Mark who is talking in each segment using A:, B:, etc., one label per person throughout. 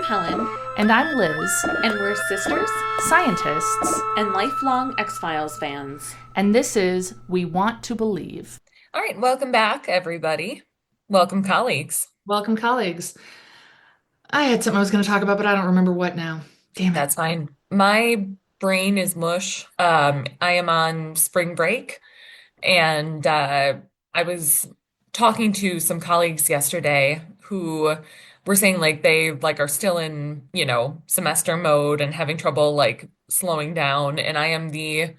A: Helen,
B: And I'm Liz,
A: and we're sisters
B: scientists,
A: and lifelong X-Files fans.
B: and this is We Want to Believe.
C: All right, welcome back, everybody. Welcome, colleagues.
B: Welcome, colleagues. I had something I was going to talk about, but I don't remember what now. Damn it.
C: That's fine. My brain is mush. I am on spring break, and I was talking to some colleagues yesterday who were saying like they like are still in, semester mode and having trouble like slowing down. And I am the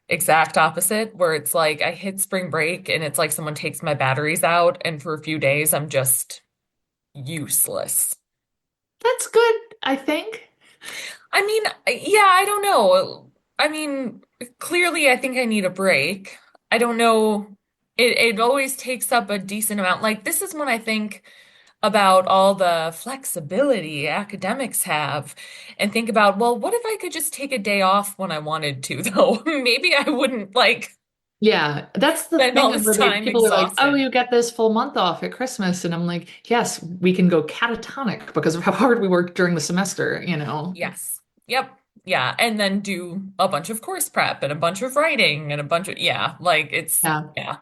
C: exact opposite, where it's like I hit spring break and it's like someone takes my batteries out, and for a few days I'm just useless.
B: That's good, I think.
C: I mean, yeah, I don't know. I mean, clearly I think I need a break. I don't know. It always takes up a decent amount. Like this is when I think about all the flexibility academics have and think about, well, what if I could just take a day off when I wanted to, though? Maybe I wouldn't like
B: Yeah, that's the
C: spend all
B: thing
C: this
B: where
C: time
B: people are like, oh,
C: exhausted.
B: you get this full month off at Christmas. And I'm like, yes, we can go catatonic because of how hard we worked during the semester.
C: Yes. Yep. Yeah. And then do a bunch of course prep and a bunch of writing and a bunch of, yeah, like it's,
B: Yeah.
C: yeah.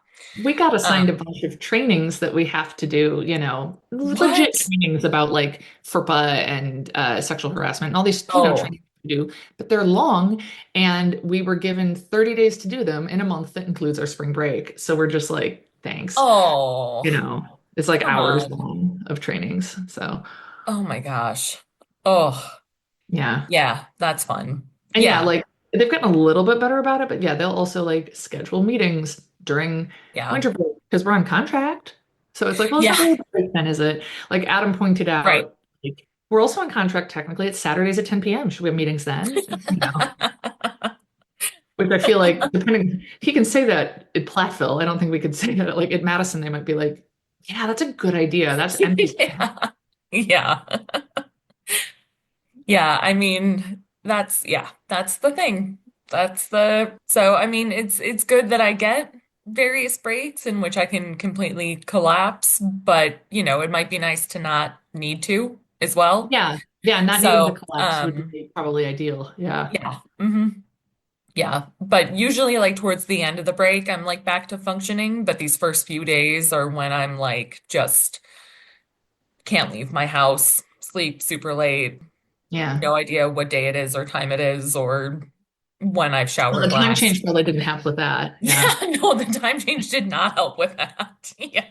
B: We got assigned a
C: Um,
B: bunch of trainings that we have to do, legit
C: what?
B: trainings about like FERPA and sexual harassment and all these,
C: Oh,
B: trainings to do, but they're long. And we were given 30 days to do them in a month that includes our spring break. So we're just like, thanks.
C: oh,
B: It's like
C: come
B: hours
C: on.
B: long of trainings. So
C: Oh my gosh. Oh,
B: yeah.
C: yeah, that's fun.
B: And yeah,
C: Yeah.
B: like they've gotten a little bit better about it, but yeah, they'll also like schedule meetings during
C: Yeah.
B: winter break because we're on contract. So it's like, well, it's not
C: Yeah.
B: really a break then, is it? Like Adam pointed
C: Right.
B: out, like we're also on contract technically. It's Saturdays at 10 p.m. Should we have meetings then? Which I feel like depending, he can say that at Platteville. I don't think we could say that like at Madison, they might be like, yeah, that's a good idea. That's empty.
C: Yeah. Yeah. Yeah. I mean, that's the thing. So I mean, it's good that I get various breaks in which I can completely collapse, but it might be nice to not need to as well.
B: Yeah. Yeah. Not needing to
C: So,
B: collapse would be probably ideal. Yeah.
C: yeah. Yeah. But usually like towards the end of the break, I'm like back to functioning, but these first few days are when I'm like just can't leave my house, sleep super late,
B: Yeah.
C: no idea what day it is or time it is or when I've
B: Well, the
C: showered
B: time
C: last.
B: change probably didn't help with that. Yeah.
C: Yeah, no, the time change did not help with that. Yeah.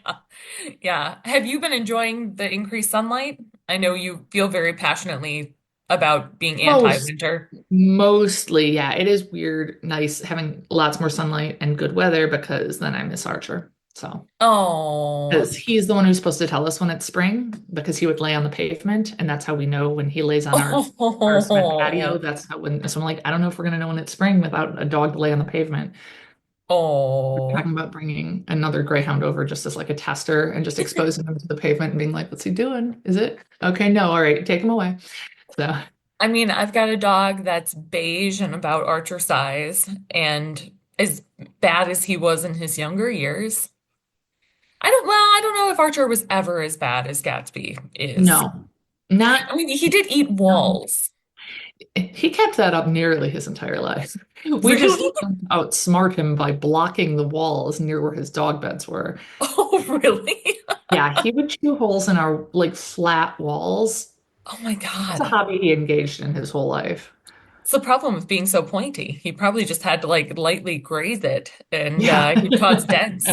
C: Yeah. Have you been enjoying the increased sunlight? I know you feel very passionately about being
B: Most
C: anti-winter.
B: Mostly, yeah. It is weird, nice having lots more sunlight and good weather because then I miss Archer. So,
C: Oh.
B: because he's the one who's supposed to tell us when it's spring because he would lay on the pavement and that's how we know when he lays on our cement patio.
C: Oh.
B: That's how when so I'm like, I don't know if we're gonna know when it's spring without a dog to lay on the pavement.
C: Oh.
B: Talking about bringing another greyhound over just as like a tester and just exposing him to the pavement and being like, what's he doing? Is it okay? No, all right, take him away. So
C: I mean, I've got a dog that's beige and about Archer size, and as bad as he was in his younger years, I don't know if Archer was ever as bad as Gatsby is.
B: no, not
C: I mean, he did eat
B: no.
C: walls.
B: He kept that up nearly his entire life. We just
C: Really?
B: outsmart him by blocking the walls near where his dog beds were.
C: Oh, really?
B: Yeah, he would chew holes in our like flat walls.
C: Oh my
B: It's a
C: God.
B: hobby he engaged in his whole life.
C: It's the problem with being so pointy. He probably just had to like lightly graze it and
B: Yeah.
C: he'd cause dents.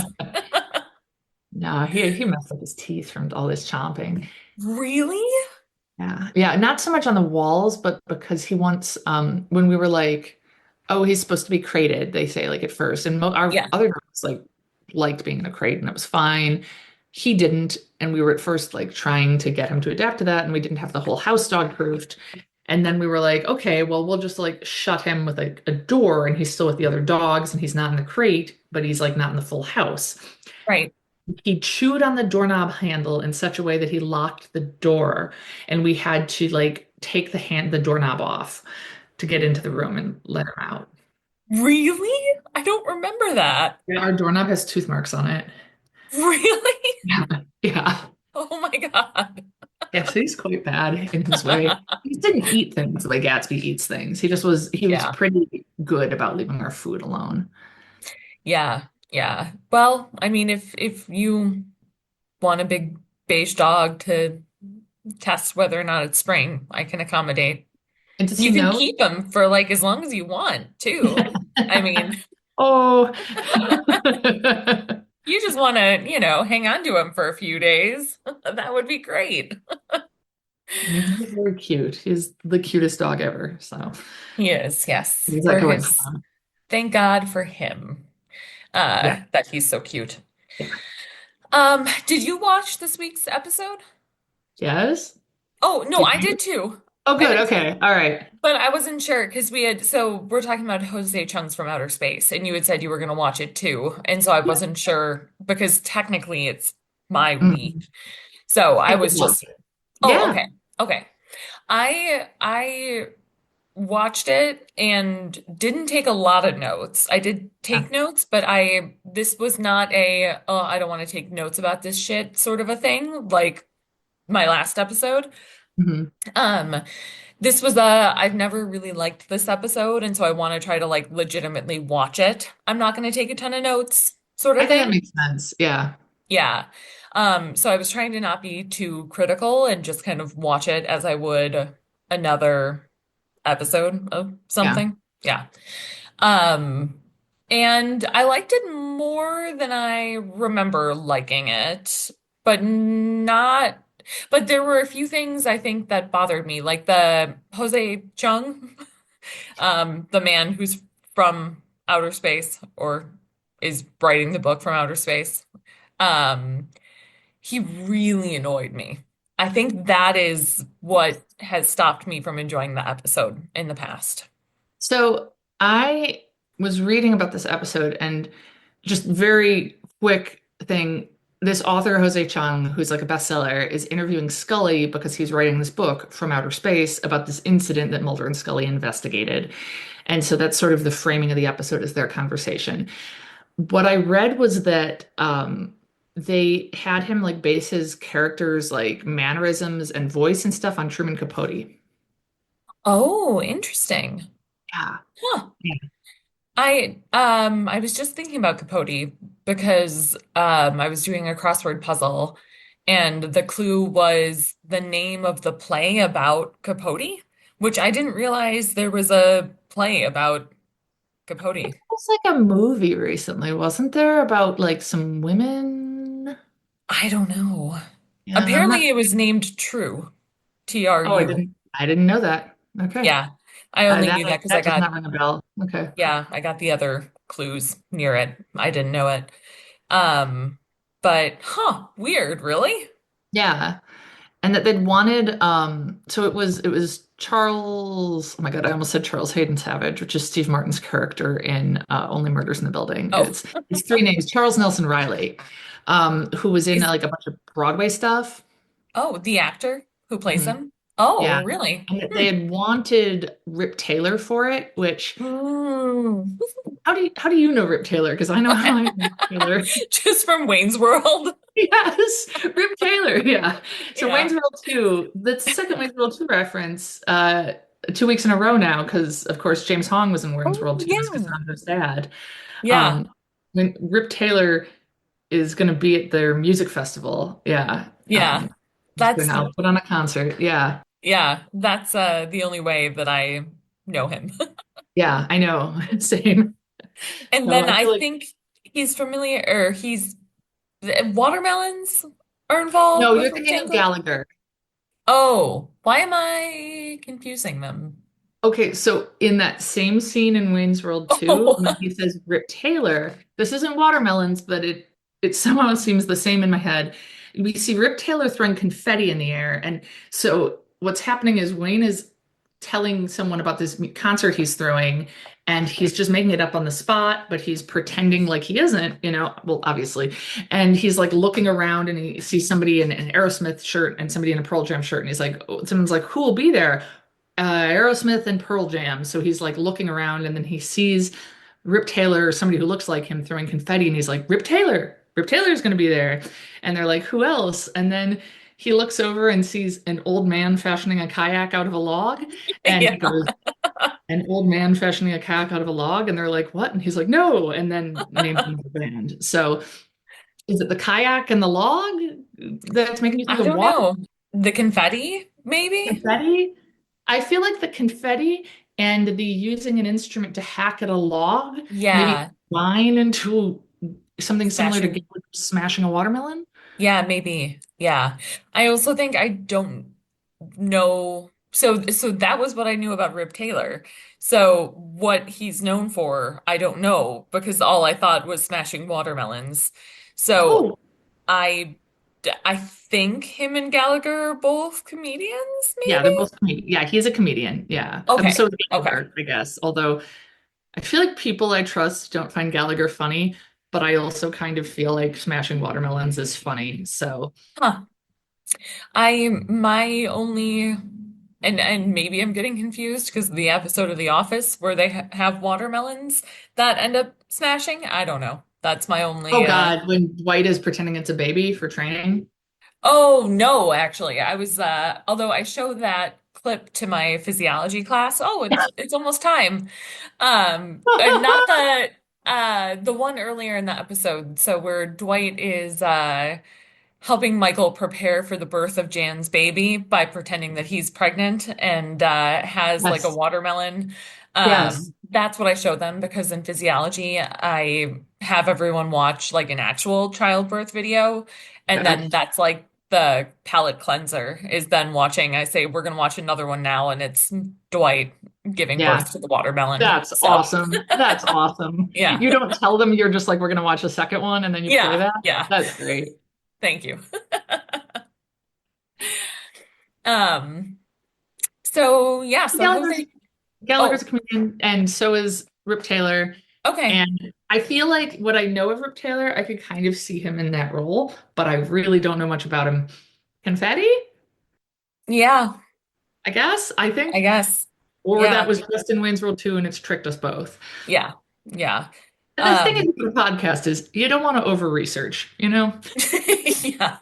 B: No, he messed up his teeth from all this chomping.
C: Really?
B: Yeah. Yeah, not so much on the walls, but because he wants when we were like, oh, he's supposed to be crated, they say like at first. And mo our
C: Yeah.
B: other dogs like liked being in a crate and it was fine. He didn't, and we were at first like trying to get him to adapt to that, and we didn't have the whole house dog proofed. And then we were like, okay, well, we'll just like shut him with a door, and he's still with the other dogs, and he's not in the crate, but he's like not in the full house.
C: Right.
B: He chewed on the doorknob handle in such a way that he locked the door, and we had to like take the doorknob off to get into the room and let him out.
C: Really? I don't remember that.
B: Yeah, our doorknob has tooth marks on it.
C: Really?
B: Yeah. Yeah.
C: Oh my God.
B: Yeah, so he's quite bad in his way. He didn't eat things the way Gatsby eats things. He was
C: Yeah.
B: pretty good about leaving our food alone.
C: Yeah. Yeah. Well, I mean, if you want a big beige dog to test whether or not it's spring, I can accommodate.
B: And does he
C: You can
B: know?
C: keep him for like as long as you want too. I mean,
B: Oh,
C: you just want to, hang on to him for a few days. That would be great.
B: he's very cute. He's the cutest dog ever. So
C: He is, yes.
B: how's that
C: For
B: going,
C: his,
B: Tom?
C: thank God for him,
B: Yeah.
C: that he's so cute.
B: Yeah.
C: Did you watch this week's episode?
B: Yes.
C: Oh, no,
B: Did
C: I
B: you?
C: did too.
B: Oh,
C: I
B: good.
C: did too.
B: Okay. All right.
C: But I wasn't sure because so we're talking about Jose Chung's from Outer Space, and you had said you were going to watch it too. And so I
B: Yeah.
C: wasn't sure because technically it's my week.
B: Mhm.
C: So I
B: I did
C: was
B: watch
C: just,
B: it.
C: oh,
B: Yeah.
C: okay. Okay. I watched it and didn't take a lot of notes. I did
B: Yeah.
C: take notes, but this was not oh, I don't want to take notes about this shit sort of a thing, like my last episode.
B: Mhm.
C: Um, this was I've never really liked this episode, and so I want to try to like legitimately watch it. I'm not going to take a ton of notes, sort
B: I
C: of
B: think that
C: thing.
B: makes sense. Yeah.
C: Yeah. So I was trying to not be too critical and just kind of watch it as I would another episode of
B: Yeah.
C: something. Yeah. Um, and I liked it more than I remember liking it, but not, but there were a few things I think that bothered me, like the Jose Chung, the man who's from outer space or is writing the book from outer space. Um, he really annoyed me. I think that is what has stopped me from enjoying the episode in the past.
B: So I was reading about this episode and just very quick thing. This author, Jose Chung, who's like a bestseller, is interviewing Scully because he's writing this book from outer space about this incident that Mulder and Scully investigated. And so that's sort of the framing of the episode is their conversation. What I read was that they had him like base his characters like mannerisms and voice and stuff on Truman Capote.
C: Oh, interesting.
B: Yeah.
C: Huh.
B: Yeah.
C: I was just thinking about Capote because I was doing a crossword puzzle and the clue was the name of the play about Capote, which I didn't realize there was a play about
B: There
C: Capote.
B: was like a movie recently, wasn't there, about like some women?
C: I don't know.
B: Yeah, I'm not.
C: Apparently it was named True,
B: Oh, I
C: Tru.
B: didn't know that. Okay.
C: Yeah. I only
B: That
C: knew that because
B: that does not ring a bell. Okay.
C: I got the other clues near it. I didn't know it. Um, but weird, really?
B: Yeah. And that they'd wanted so it was Charles, oh my God, I almost said Charles Hayden Savage, which is Steve Martin's character in Only Murders in the Building.
C: Oh,
B: It's three names, Charles Nelson Riley, who was in
C: is
B: like a bunch of Broadway stuff.
C: the actor who plays
B: Mhm.
C: him? Oh,
B: Yeah.
C: really?
B: And that they had wanted Rip Taylor for it, which
C: Hmm.
B: how do you know Rip Taylor? Because I know how I know Rip Taylor.
C: Just from Wayne's World.
B: Yes, Rip Taylor. Yeah. So
C: Yeah.
B: Wayne's World 2, the second Wayne's World 2 reference, 2 weeks in a row now, because of course James Hong was in Wayne's
C: Oh,
B: World 2 as
C: yeah.
B: Cassandra's dad.
C: Yeah.
B: Um, when Rip Taylor is going to be at their music festival. Yeah.
C: Yeah.
B: He's
C: That's
B: going to put on a concert. Yeah.
C: that's the only way that I know him.
B: Yeah, I know. Same.
C: And
B: So
C: then
B: I
C: I
B: feel like
C: think he's familiar or he's watermelons are involved
B: no,
C: with
B: you're
C: Rip
B: thinking of
C: Taylor.
B: Gallagher.
C: Oh, why am I confusing them?
B: Okay, so in that same scene in Wayne's World 2,
C: Oh,
B: when he says Rip Taylor, this isn't watermelons, but it somehow seems the same in my head. We see Rip Taylor throwing confetti in the air, and so what's happening is Wayne is telling someone about this concert he's throwing, and he's just making it up on the spot, but he's pretending like he isn't, well, obviously. And he's like looking around and he sees somebody in an Aerosmith shirt and somebody in a Pearl Jam shirt, and he's like, oh, someone's like, who will be there? Aerosmith and Pearl Jam. So he's like looking around and then he sees Rip Taylor or somebody who looks like him throwing confetti and he's like, Rip Taylor, Rip Taylor's going to be there. And they're like, who else? And then he looks over and sees an old man fashioning a kayak out of a log, and he
C: Yeah.
B: goes, "An old man fashioning a kayak out of a log," and they're like, "What?" And he's like, "No," and then names another band. So, is it the kayak and the log that's making you think
C: I
B: of
C: don't
B: water?
C: know. The confetti, maybe?
B: Confetti? I feel like the confetti and the using an instrument to hack at a log maybe
C: Yeah.
B: combine into something similar to
C: Smashing.
B: smashing a watermelon.
C: Yeah, maybe. Yeah. I also think I don't know. So that was what I knew about Rip Taylor. So what he's known for, I don't know because all I thought was smashing watermelons. So
B: Oh,
C: I think him and Gallagher are both comedians,
B: yeah, they're
C: maybe?
B: both yeah, he's a comedian. Yeah. So
C: Okay.
B: is
C: Okay.
B: Gallagher, I guess. Although I feel like people I trust don't find Gallagher funny, but I also kind of feel like smashing watermelons is funny. So,
C: Huh. I my only and maybe I'm getting confused because the episode of The Office where they ha have watermelons that end up smashing. I don't know. That's my
B: oh
C: only
B: God, when Dwight is pretending it's a baby for training.
C: Oh no, actually. I was although I show that clip to my physiology class. Oh, it's almost time. And not the one earlier in the episode, so where Dwight is helping Michael prepare for the birth of Jan's baby by pretending that he's pregnant and has like a
B: Yes.
C: watermelon.
B: Yes.
C: That's what I show them because in physiology, I have everyone watch like an actual childbirth video, and then
B: Okay.
C: that's like the palate cleanser is then watching. I say, we're gonna watch another one now, and it's Dwight giving
B: Yeah.
C: birth to the watermelon.
B: That's
C: So,
B: awesome. That's awesome.
C: yeah.
B: You don't tell them you're just like, we're gonna watch a second one and then you play
C: Yeah,
B: that.
C: yeah.
B: That's great.
C: Thank you. Um, so yeah, so
B: Gallagher's
C: Jose.
B: Gallagher's a
C: Oh,
B: comedian, and so is Rip Taylor.
C: okay.
B: And I feel like what I know of Rip Taylor, I could kind of see him in that role, but I really don't know much about him. Confetti,
C: Yeah,
B: I guess, I
C: I
B: think.
C: guess.
B: Or that
C: Yeah,
B: was just in Wayne's World 2 and it's tricked us both.
C: yeah, yeah.
B: And the thing is
C: Um,
B: with the podcast is you don't want to over research, you know?
C: yeah.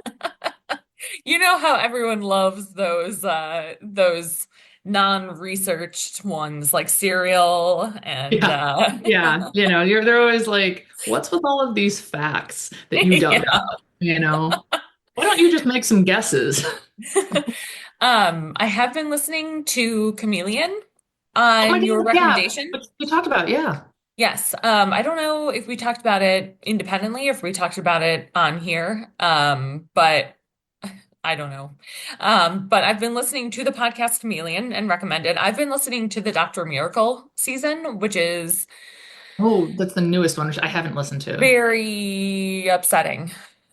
C: You know how everyone loves those non-researched ones like cereal and
B: Yeah. Yeah. You know, they're always like, what's with all of these facts that you dug
C: yeah.
B: up? You know? Why don't you just make some guesses?
C: I have been listening to Chameleon
B: Oh my
C: on your
B: God, yeah.
C: recommendation.
B: Which we talked about, yeah.
C: Yes. I don't know if we talked about it independently or if we talked about it on here. But I don't know. But I've been listening to the podcast Chameleon and recommended. I've been listening to the Dr. Miracle season, which is
B: Oh, that's the newest one, which I haven't listened to.
C: very upsetting.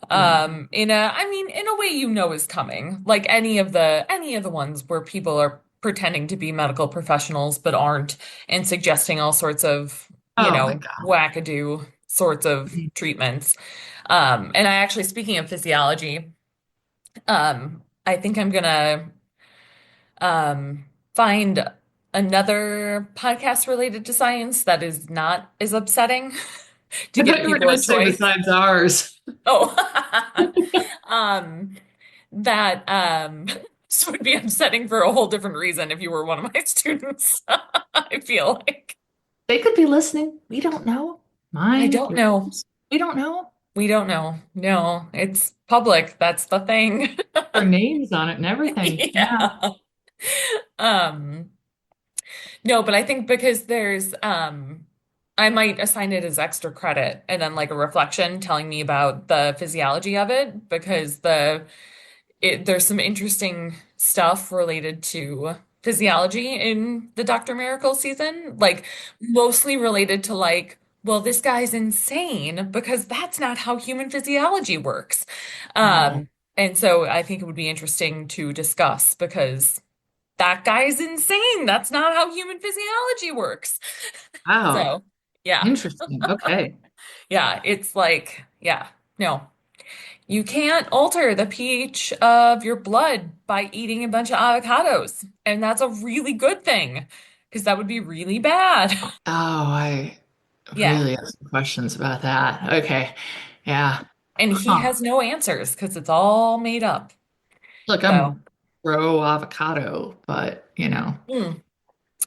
B: Mm.
C: I mean, in a way you know is coming. Like any of the ones where people are pretending to be medical professionals but aren't and suggesting all sorts of,
B: Oh my God.
C: wackadoo sorts of treatments. And I actually, speaking of physiology, I think I'm gonna find another podcast related to science that is not as upsetting to
B: I thought
C: give
B: you were
C: people
B: going
C: a
B: to say
C: choice.
B: besides ours.
C: Oh, um, that this would be upsetting for a whole different reason if you were one of my students. I feel like
B: They could be listening. We don't know.
C: I
B: Mine,
C: don't know.
B: yours. We don't know.
C: We don't know. No, it's public. That's the thing.
B: Our names on it and everything. Yeah.
C: Yeah. Um, no, but I think because there's I might assign it as extra credit and then like a reflection telling me about the physiology of it because there's some interesting stuff related to physiology in the Dr. Miracle season, like mostly related to like, well, this guy's insane because that's not how human physiology works.
B: Oh,
C: And so I think it would be interesting to discuss because that guy's insane. That's not how human physiology works.
B: wow.
C: So, yeah.
B: Interesting. Okay.
C: Yeah, it's like, yeah, no. You can't alter the pH of your blood by eating a bunch of avocados. And that's a really good thing because that would be really bad.
B: Oh, I
C: Yeah.
B: really have some questions about that. Okay. Yeah.
C: And he
B: Huh.
C: has no answers because it's all made up.
B: Look,
C: So,
B: I'm pro avocado, but
C: mm,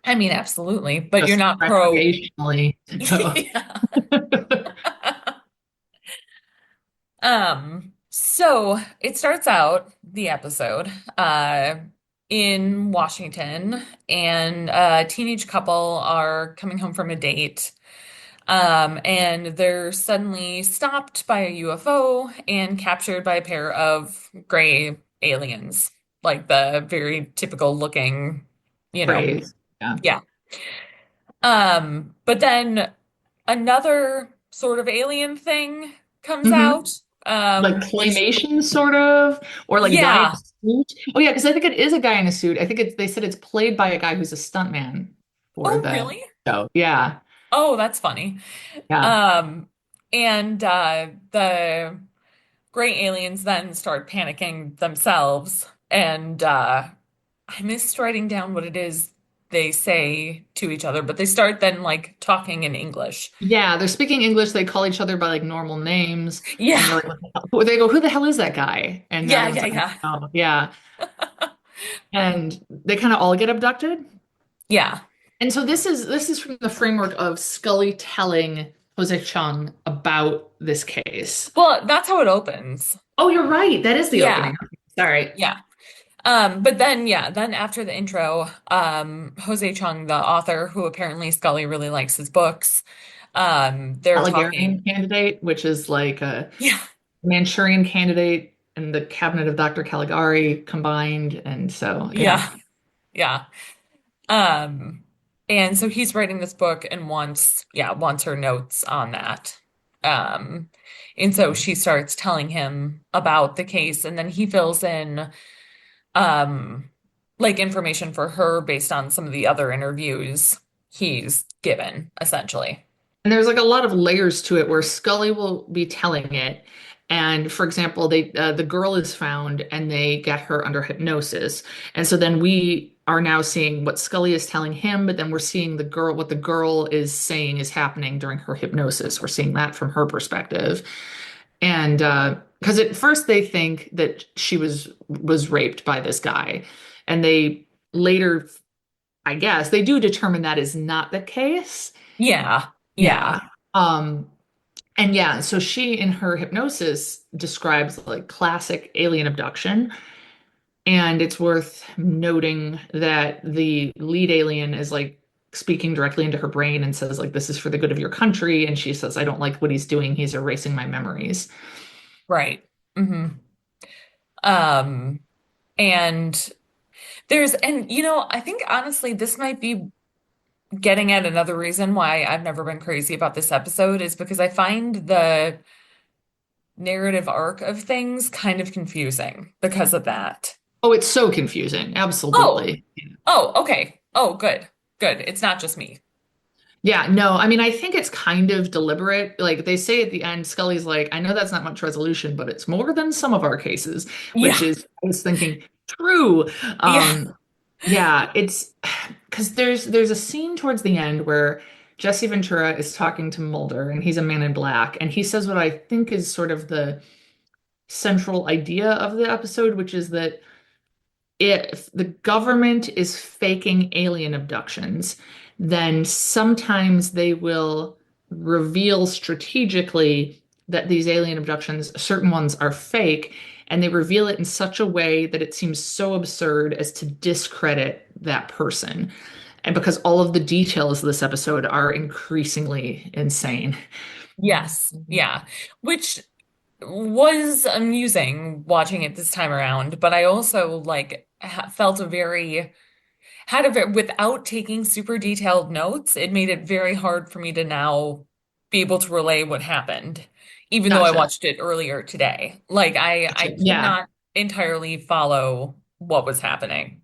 C: I mean, absolutely. But you're
B: just
C: not pro.
B: recreationally. So.
C: Yeah. So it starts out the episode in Washington, and a teenage couple are coming home from a date. And they're suddenly stopped by a UFO and captured by a pair of gray aliens, like the very typical looking, you know,
B: Phrase. Yeah.
C: yeah. But then another sort of alien thing comes
B: Hmm.
C: out,
B: Like
C: which,
B: claymation, sort of, or like guy in a
C: yeah.
B: suit. Oh yeah, because I think it is a guy in a suit. I think they said it's played by a guy who's a stuntman for
C: Oh,
B: the
C: really?
B: show. Yeah,
C: Oh, that's funny.
B: yeah,
C: Um, and the gray aliens then start panicking themselves, and I missed writing down what it is they say to each other, but they start then like talking in English.
B: yeah. They're speaking English. They call each other by like normal names, and they're
C: Yeah,
B: like, what the hell? They go, "Who the hell is that guy?" And
C: yeah,
B: everyone's
C: yeah,
B: like,
C: yeah,
B: "Oh, yeah." And they kind of all get abducted.
C: yeah.
B: And so this is from the framework of Scully telling Jose Chung about this case.
C: Well, that's how it opens.
B: Oh, you're right. That is the
C: Yeah,
B: opening. Sorry.
C: yeah. But then yeah, then after the intro, Jose Chung, the author, who apparently Scully really likes his books, they're
B: Allegarian
C: talking.
B: candidate, which is like a
C: Yeah,
B: Manchurian candidate and the cabinet of Dr. Caligari combined. And so, yeah.
C: yeah, yeah. Um, and so he's writing this book and wants her notes on that. Um, and so she starts telling him about the case, and then he fills in um like information for her based on some of the other interviews he's given, essentially.
B: And there's like a lot of layers to it where Scully will be telling it. And for example, the girl is found and they get her under hypnosis. And so then we are now seeing what Scully is telling him, but then we're seeing what the girl is saying is happening during her hypnosis. We're seeing that from her perspective. And because at first they think that she was raped by this guy, and they later, I guess, they do determine that is not the case.
C: Yeah, yeah,
B: Yeah. Um, and yeah, so she in her hypnosis describes like classic alien abduction. And it's worth noting that the lead alien is like speaking directly into her brain and says, like, this is for the good of your country. And she says, I don't like what he's doing. He's erasing my memories.
C: right. Um, and and I think honestly, this might be getting at another reason why I've never been crazy about this episode is because I find the narrative arc of things kind of confusing because of that.
B: Oh, it's so confusing.
C: Oh,
B: Absolutely.
C: oh, okay. Oh, good. Good. It's not just me.
B: Yeah, no, I mean, I think it's kind of deliberate. Like they say at the end, Scully's like, I know that's not much resolution, but it's more than some of our cases, which
C: Yeah.
B: is, I was thinking, true.
C: Yeah.
B: Yeah, it's because there's a scene towards the end where Jesse Ventura is talking to Mulder, and he's a man in black, and he says what I think is sort of the central idea of the episode, which is that if the government is faking alien abductions, then sometimes they will reveal strategically that these alien abductions, certain ones are fake, and they reveal it in such a way that it seems so absurd as to discredit that person. And because all of the details of this episode are increasingly insane.
C: Yes. Yeah. Which was amusing watching it this time around, but I also like felt without taking super detailed notes, it made it very hard for me to now be able to relay what happened, even though I
B: Gotcha.
C: watched it earlier today. Like I
B: Gotcha.
C: could
B: Yeah.
C: not entirely follow what was happening.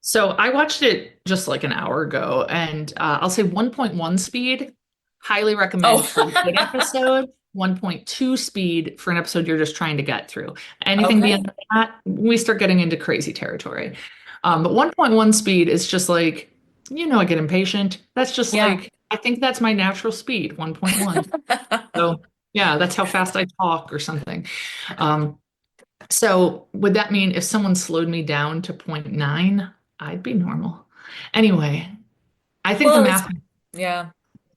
B: So I watched it just like an hour ago, and I'll say 1.1 speed, highly recommend for a good
C: Oh,
B: episode. 1.2 speed for an episode you're just trying to get through. Anything
C: okay.
B: beyond that, we start getting into crazy territory. But 1.1 speed is just like, I get impatient. That's just
C: Yeah.
B: like, I think that's my natural speed, 1.1. So yeah, that's how fast I talk or something. Um, So would that mean if someone slowed me down to point 0.9, I'd be normal? Anyway, I think the
C: Well,
B: math, I think
C: yeah,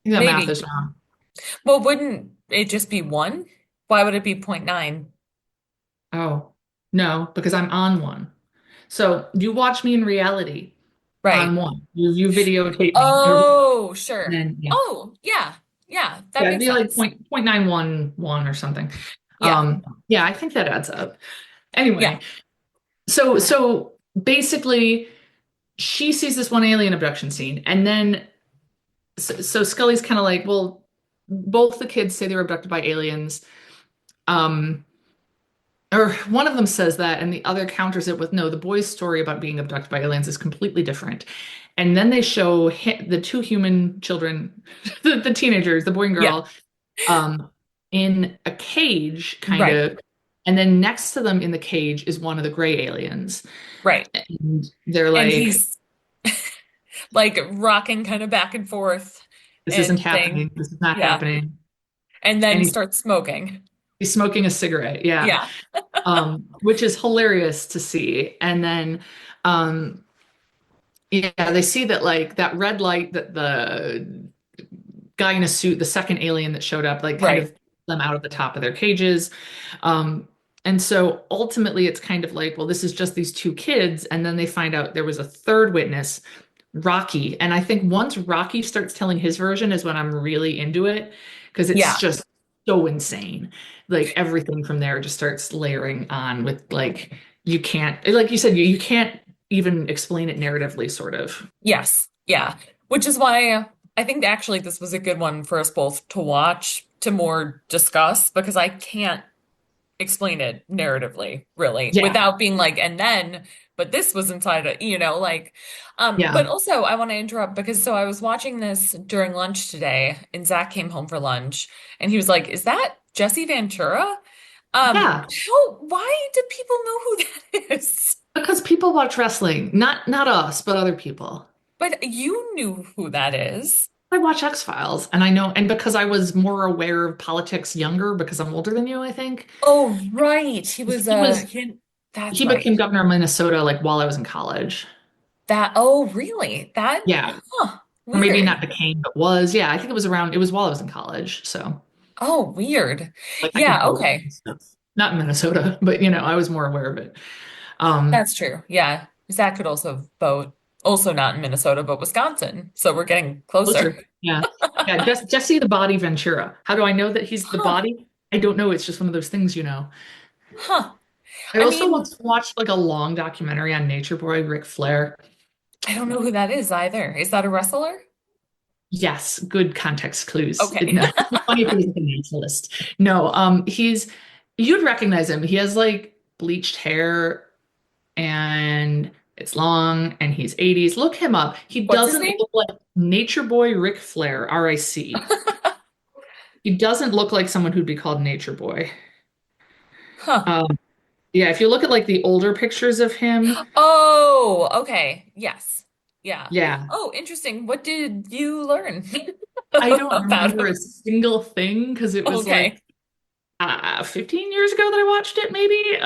B: the math
C: maybe.
B: is wrong.
C: Well, wouldn't it just be one? Why would it be 0.9?
B: Oh, no, because I'm on one. So you watch me in reality on
C: Right.
B: one. You videotape me.
C: Oh,
B: And
C: sure.
B: then yeah.
C: Oh, yeah. Yeah, that
B: Yeah, it'd
C: makes
B: be like
C: sense.
B: point 911 or something.
C: Yeah.
B: Yeah, I think that adds up.
C: Yeah.
B: Anyway, so basically she sees this one alien abduction scene, and then so Scully's kind of like, well, both the kids say they were abducted by aliens. Um, or one of them says that, and the other counters it with, no, the boy's story about being abducted by aliens is completely different. And then they show the two human children, the teenagers, the boy and
C: Yeah.
B: girl, um, in a cage, kind
C: Right.
B: of. And then next to them in the cage is one of the gray aliens.
C: Right.
B: And they're
C: And
B: like,
C: he's like rocking kind of back and forth
B: this isn't
C: and saying,
B: happening. This is not
C: yeah.
B: happening.
C: And
B: And
C: then starts smoking.
B: he's smoking a cigarette. Yeah.
C: Yeah.
B: Which is hilarious to see. And then, um, yeah, they see that like that red light that the guy in a suit, the second alien that showed up, like kind
C: Right.
B: of them out of the top of their cages. Um, and so ultimately it's kind of like, well, this is just these two kids. And then they find out there was a third witness, Rocky. And I think once Rocky starts telling his version is when I'm really into it because it's
C: Yeah.
B: just so insane. Like everything from there just starts layering on with like, you can't, like you said, you can't even explain it narratively, sort of.
C: Yes. Yeah. Which is why I think actually this was a good one for us both to watch to more discuss because I can't explain it narratively, really,
B: Yeah.
C: without being like, and then, but this was inside it, like, but
B: Yeah.
C: also I want to interrupt because so I was watching this during lunch today and Zach came home for lunch and he was like, is that Jesse Ventura?
B: Yeah.
C: Why do people know who that is?
B: Because people watch wrestling, not us, but other people.
C: But you knew who that is.
B: I watch X-Files, and I know, and because I was more aware of politics younger, because I'm older than you, I think.
C: Oh, right. He was,
B: He was
C: that's
B: he
C: right.
B: became governor of Minnesota like while I was in college.
C: Oh, really?
B: Yeah. Or maybe
C: Weird.
B: not became, but was. Yeah, I think it was around, it was while I was in college. So
C: Oh, weird.
B: like I could
C: Yeah,
B: vote
C: okay.
B: and stuff. Not in Minnesota, but I was more aware of it. Um,
C: That's true. Yeah. Zach could also vote, also not in Minnesota, but Wisconsin. So we're getting closer.
B: closer. Yeah. Yeah, Jesse the Body Ventura. How do I know that he's the
C: Huh.
B: body? I don't know. It's just one of those things.
C: Huh.
B: I
C: I
B: also
C: mean,
B: once watched like a long documentary on Nature Boy, Ric Flair.
C: I don't know who that is either. Is that a wrestler?
B: Yes, good context clues.
C: Okay.
B: No, it'd be funny if he was like a naturalist. No, you'd recognize him. He has like bleached hair and it's long and he's 80s. Look him up. He
C: What's his
B: doesn't
C: name?
B: look like Nature Boy Ric Flair, RIC. He doesn't look like someone who'd be called Nature Boy.
C: Huh.
B: Um, yeah, if you look at like the older pictures of him,
C: Oh, okay. Yes. Yeah.
B: yeah,
C: Oh, interesting. What did you learn
B: I don't
C: about
B: remember a
C: him?
B: single thing because it was like
C: Okay.
B: 15 years ago that I watched it, maybe.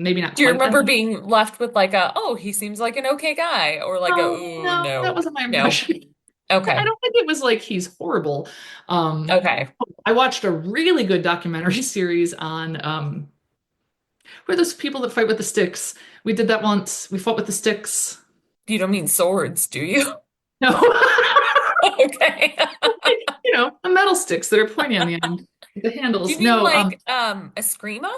B: Maybe not
C: Do you
B: quite that.
C: remember being left with like oh, he seems like an okay guy, or like
B: No,
C: ooh,
B: no, that
C: no,
B: wasn't my
C: no.
B: impression. I
C: Okay.
B: don't think it was like he's horrible. Um,
C: Okay.
B: I watched a really good documentary series on where those people that fight with the sticks. We did that once. We fought with the sticks.
C: You don't mean swords, do you?
B: No.
C: Okay.
B: The metal sticks that are pointy on the end, the
C: Do you
B: handles.
C: mean
B: No,
C: like eskrima?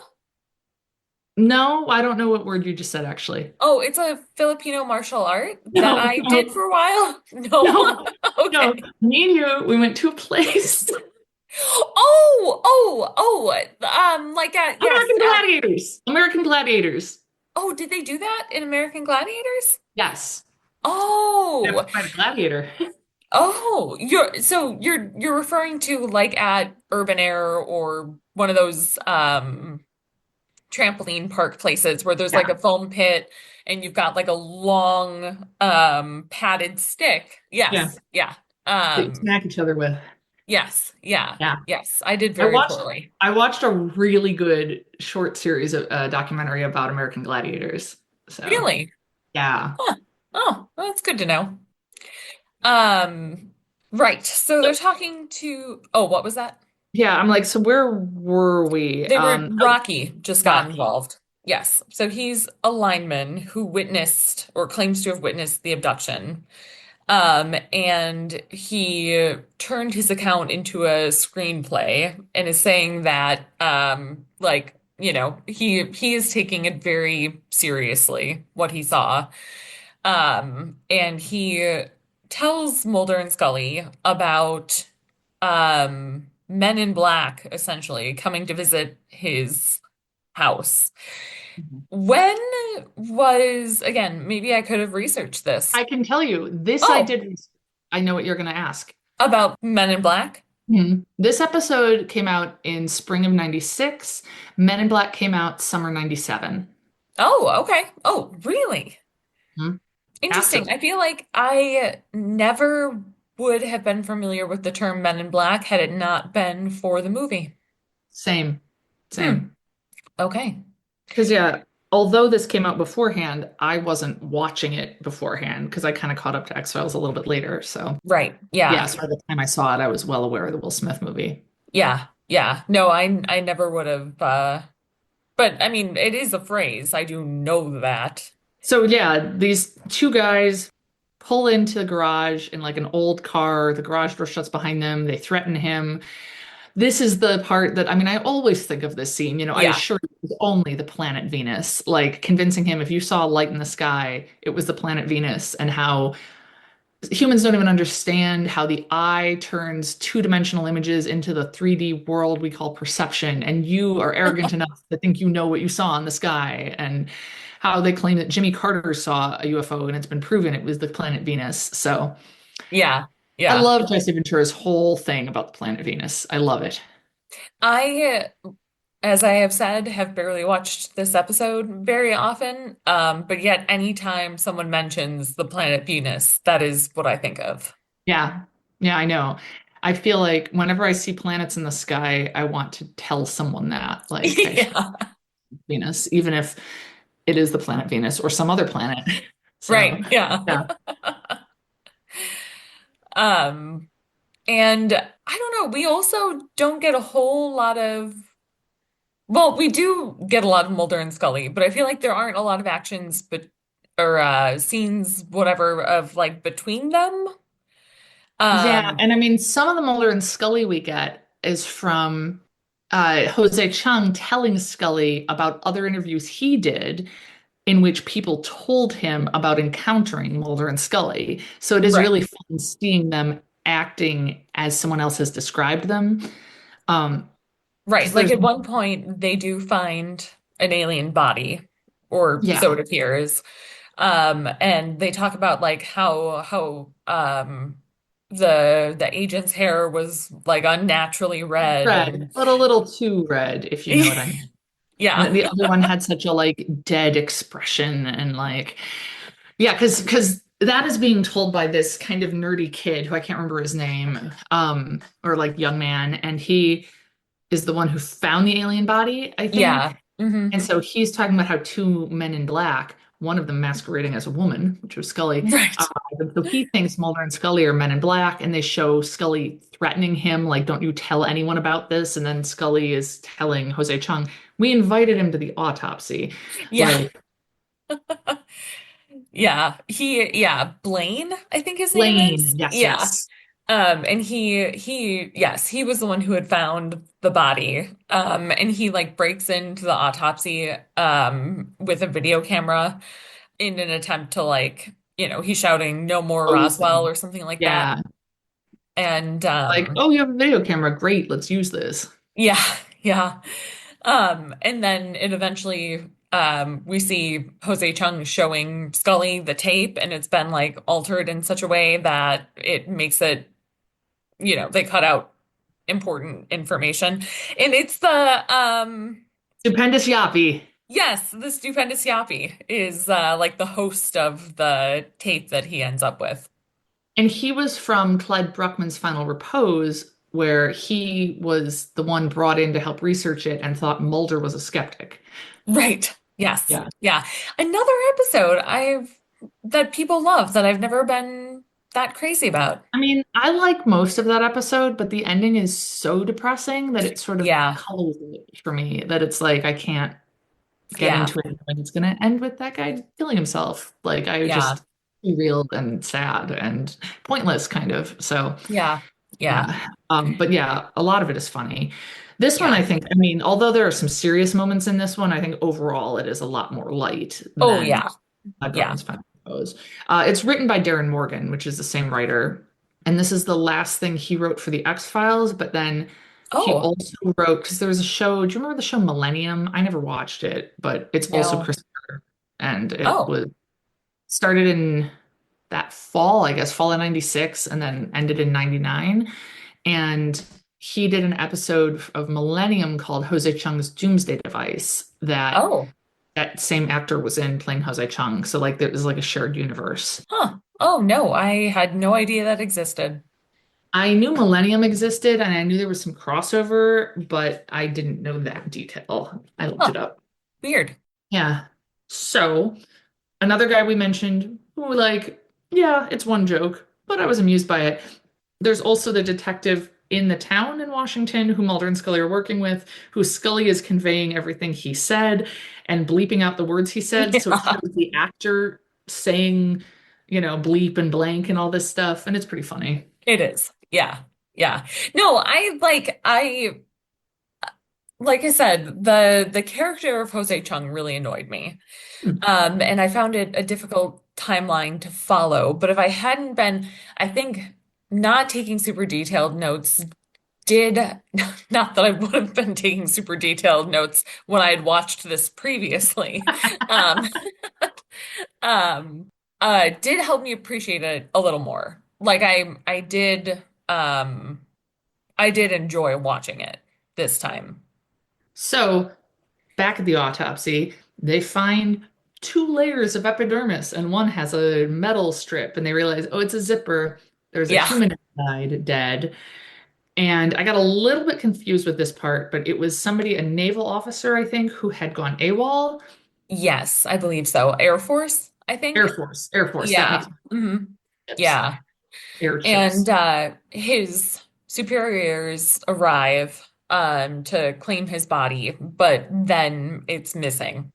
B: no, I don't know what word you just said actually.
C: Oh, it's a Filipino martial art that
B: No,
C: I did
B: no,
C: for a while. No.
B: no, no.
C: Okay.
B: Me and you, we went to a place.
C: Like yes.
B: American Gladiators. American Gladiators.
C: Oh, did they do that in American Gladiators?
B: Yes. You have
C: Oh,
B: to fight a gladiator.
C: oh, you're referring to like at Urban Air or one of those trampoline park places where there's like
B: Yeah.
C: a foam pit and you've got like a long padded stick.
B: Yeah.
C: Yes. Yeah.
B: That you
C: Um
B: smack each other with.
C: Yes. Yeah.
B: Yeah.
C: Yes. I did
B: I
C: very
B: watched
C: poorly.
B: I watched a really good short series of documentary about American gladiators. So,
C: Really?
B: yeah.
C: Huh. Oh, well, that's good to know. Um, right. So they're
B: So,
C: talking to, oh, what was that?
B: yeah, I'm like, so where were we?
C: They were
B: Oh,
C: Rocky just got
B: Rocky.
C: involved. Yes. So he's a lineman who witnessed or claims to have witnessed the abduction. And he turned his account into a screenplay and is saying that, he is taking it very seriously, what he saw. And he tells Mulder and Scully about men in black essentially coming to visit his house.
B: Mhm.
C: When was, again, maybe I could have researched this.
B: I can tell you, this I
C: Oh,
B: did. I know what you're going to ask.
C: about Men in Black?
B: This episode came out in spring of 96. Men in Black came out summer 97.
C: Oh, okay. Oh, really?
B: Mhm.
C: Interesting.
B: Absolutely.
C: I feel like I never would have been familiar with the term Men in Black had it not been for the movie.
B: Same.
C: Hmm.
B: Same.
C: Okay.
B: Because, yeah, although this came out beforehand, I wasn't watching it beforehand because I kind of caught up to X-Files a little bit later. So,
C: Right.
B: yeah,
C: Yeah.
B: so by the time I saw it, I was well aware of the Will Smith movie.
C: Yeah. Yeah. No, I never would have but I mean it is a phrase. I do know that.
B: So, yeah, these two guys pull into the garage in like an old car. The garage door shuts behind them. They threaten him. This is the part that, I mean, I always think of this scene. I
C: Yeah.
B: assure you, it was only the planet Venus, like convincing him if you saw a light in the sky, it was the planet Venus, and how humans don't even understand how the eye turns two-dimensional images into the 3D world we call perception. And you are arrogant enough to think you know what you saw in the sky, and how they claim that Jimmy Carter saw a UFO and it's been proven it was the planet Venus. So
C: Yeah.
B: I
C: Yeah.
B: love Jesse Ventura's whole thing about the planet Venus. I love it.
C: I, as I have said, have barely watched this episode very often. But yet anytime someone mentions the planet Venus, that is what I think of.
B: Yeah. Yeah, I know. I feel like whenever I see planets in the sky, I want to tell someone that, like, I see
C: Yeah.
B: Venus, even if it is the planet Venus or some other planet. So,
C: Right. Yeah.
B: yeah.
C: Um, and I don't know, we also don't get a whole lot of, well, we do get a lot of Mulder and Scully, but I feel like there aren't a lot of actions but or scenes, whatever, of like between them.
B: Yeah.
C: Um,
B: And I mean, some of the Mulder and Scully we get is from Jose Chung telling Scully about other interviews he did in which people told him about encountering Mulder and Scully. So it is
C: right.
B: really fun seeing them acting as someone else has described them. Um,
C: Right.
B: because
C: Like
B: there's,
C: at one point they do find an alien body, or
B: yeah,
C: so it appears. And they talk about like how the agent's hair was like unnaturally red
B: red,
C: and
B: but a little too red, if you know what I mean. And
C: yeah.
B: the other one had such a like dead expression and like, yeah, because that is being told by this kind of nerdy kid who I can't remember his name, or like young man, and he is the one who found the alien body, I
C: Yeah.
B: think.
C: Hmm.
B: And so he's talking about how two men in black, one of them masquerading as a woman, which was Scully.
C: Right.
B: And so he thinks Mulder and Scully are men in black, and they show Scully threatening him, like, don't you tell anyone about this. And then Scully is telling Jose Chung, we invited him to the autopsy.
C: Yeah.
B: Like,
C: Yeah. Blaine, I think his name
B: Lane,
C: is.
B: yes,
C: Yeah.
B: yes.
C: And yes, he was the one who had found the body. And he like breaks into the autopsy, with a video camera in an attempt to like, he's shouting no more Roswell
B: Posing.
C: or something like that.
B: Yeah.
C: And,
B: Like, oh, you have a video camera. Great, let's use this.
C: yeah, yeah. And then it eventually, we see Jose Chung showing Scully the tape, and it's been like altered in such a way that it makes it, they cut out important information. And it's
B: Stupendous Yappy.
C: yes, the stupendous Yappy is like the host of the tape that he ends up with.
B: And he was from Clyde Bruckman's Final Repose, where he was the one brought in to help research it and thought Mulder was a skeptic.
C: Right. Yes.
B: Yeah.
C: Yeah. Another episode I've that people love that I've never been that crazy about.
B: I mean, I like most of that episode, but the ending is so depressing that it sort of
C: Yeah.
B: colors it for me, that it's like I can't get
C: Yeah.
B: into it when it's going to end with that guy killing himself. Like I
C: Yeah.
B: just real and sad and pointless kind of. So
C: Yeah. Yeah.
B: yeah. But yeah, a lot of it is funny. This one,
C: Yeah.
B: I think, I mean, although there are some serious moments in this one, I think overall it is a lot more light
C: Oh
B: than
C: yeah.
B: I've
C: Yeah.
B: Darwin's Final Pose. It's written by Darren Morgan, which is the same writer. And this is the last thing he wrote for the X-Files, but then he
C: Oh,
B: also wrote, because there was a show, do you remember the show Millennium? I never watched it, but it's also
C: no.
B: Christopher. And it
C: Oh.
B: was started in that fall, I guess, fall of 96, and then ended in 99. And he did an episode of Millennium called Jose Chung's Doomsday Device
C: Oh.
B: that same actor was in playing Jose Chung. So like there was like a shared universe.
C: Huh. Oh no, I had no idea that existed.
B: I knew Millennium existed and I knew there was some crossover, but I didn't know that detail. I looked
C: Huh.
B: it up.
C: Weird.
B: Yeah. So another guy we mentioned who like, yeah, it's one joke, but I was amused by it. There's also the detective in the town in Washington who Mulder and Scully are working with, who Scully is conveying everything he said and bleeping out the words he said. So it
C: Yeah.
B: shows the actor saying, bleep and blank and all this stuff. And it's pretty funny.
C: It is. Yeah. Yeah. No, like I said, the character of Jose Chung really annoyed me.
B: Hmm.
C: And I found it a difficult timeline to follow. But if I hadn't been, I think not taking super detailed notes did, not that I would have been taking super detailed notes when I had watched this previously, um, um, did help me appreciate it a little more. Like I did enjoy watching it this time.
B: So back at the autopsy, they find two layers of epidermis, and one has a metal strip, and they realize, oh, it's a zipper. There's a
C: Yeah.
B: human inside, dead. And I got a little bit confused with this part, but it was somebody, a naval officer, I think, who had gone AWOL.
C: Yes, I believe so. Air Force, I think.
B: Air Force, that makes
C: Yeah. Hmm.
B: chips,
C: Yeah.
B: air
C: And
B: chips.
C: his superiors arrive to claim his body, but then it's missing.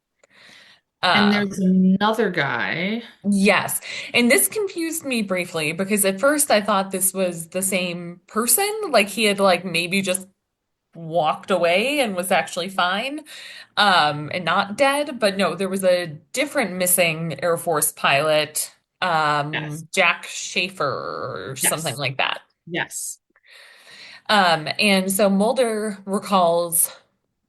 B: And
C: Um
B: there's another guy.
C: yes. And this confused me briefly because at first I thought this was the same person, like he had like maybe just walked away and was actually fine and not dead, but no, there was a different missing Air Force pilot,
B: Yes,
C: Jack Schaefer or something
B: yes,
C: like that.
B: yes,
C: And so Mulder recalls